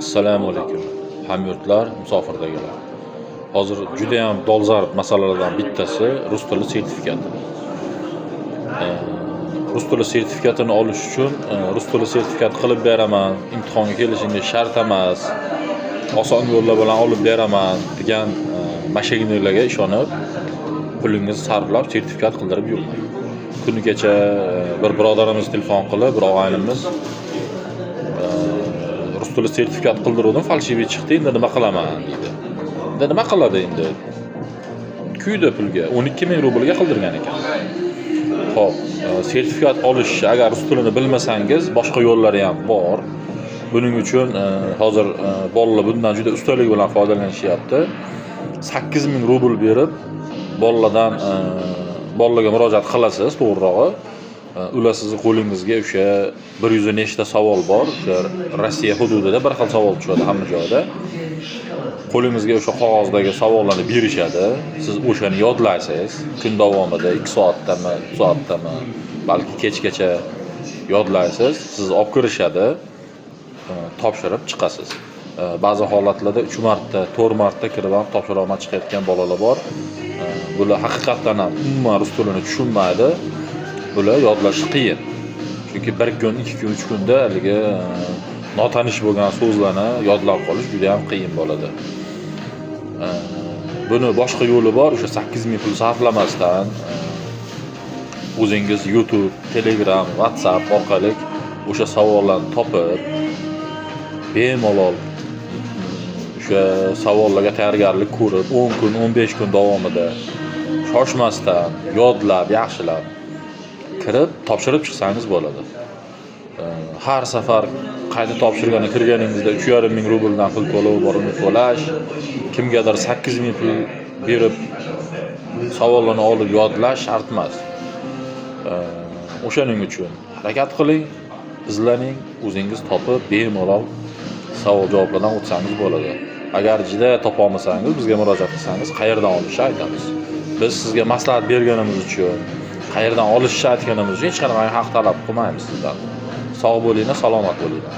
Assalomu alaykum. Hamyurtlar, musofirdagilar. Hozir juda ham dolzarb masalalardan bittasi rus tili sertifikati. Rus tili sertifikatini olish uchun rus tili sertifikat qilib beraman, imtihonga kelishingiz shart emas, oson yo'llar bilan olib beraman degan mashinalarga ishonib, pulingizni sarflab sertifikat qildirib yurmang. Kuni kecha bir birodarimiz telefon qilib, bir og'aynimiz rus tili sertifikat qildiruvdim, falshiviy chiqdi, endi nima qilaman dedi. Endi nima qiladi endi? Kuydi pulga 12.000 rublga qildirgan ekan. Xo'p, sertifikat olish, agar rus tilini bilmasangiz, boshqa yo'llari ham bor. Buning uchun hozir bolalar bundan juda ustalik bilan foydalanishyapti. 8.000 rubl berib, bolalarga murojaat qilasiz, to'g'rirog'i. Ular sizni qo'lingizga o'sha 100 nechta savol bor. O'sha Rossiya hududida bir xil savol tushadi hamma joyda. Qo'lingizga o'sha qog'ozdagi savollarni berishadi. Siz o'shani yodlaysiz. Kun davomida 2 soatdami, 3 soatdami, balki kechgacha yodlaysiz. Sizni olib kirishadi. Topshirib chiqasiz. Ba'zi holatlarda 3 marta, 4 marta kirib ham topshirolmay chiqayotgan bolalar bor. Bular haqiqatan ham umuman rus tilini tushunmaydi. Bular yodlashi qiyin. Chunki 1 kun, 2 kun, 3 kunda haligi notanish bo'lgan so'zlarni yodlab qolish juda ham qiyin bo'ladi. Buni boshqa yo'li bor, o'sha 8.000 pul sarflamasdan o'zingiz YouTube, Telegram, WhatsApp orqali o'sha savollarni topib, bemalol o'sha savollarga tayyorgarlik ko'rib, 10 kun, 15 kun davomida shoshmasdan yodlab, yaxshilab kirib topshirib chiqsangiz bo'ladi. Har safar qayta topshirgani kirganingizda 3.5 rubldan pul to'lov bor, uni to'lash, kimgadir 8.000 pul berib savollarni olib yodlash shart emas. O'shaning uchun harakat qiling, izlaning, o'zingiz topib bemalol savol-javoblardan o'tsangiz bo'ladi. Agar juda topa olmasangiz, bizga murojaat qilsangiz, qayerdan olishni aytamiz. Biz sizga maslahat berganimiz uchun, qayerdan olishni aytganimiz uchun hech qanday haq talab qilmaymiz sizdan. Sog' bo'linglar, salomat bo'linglar.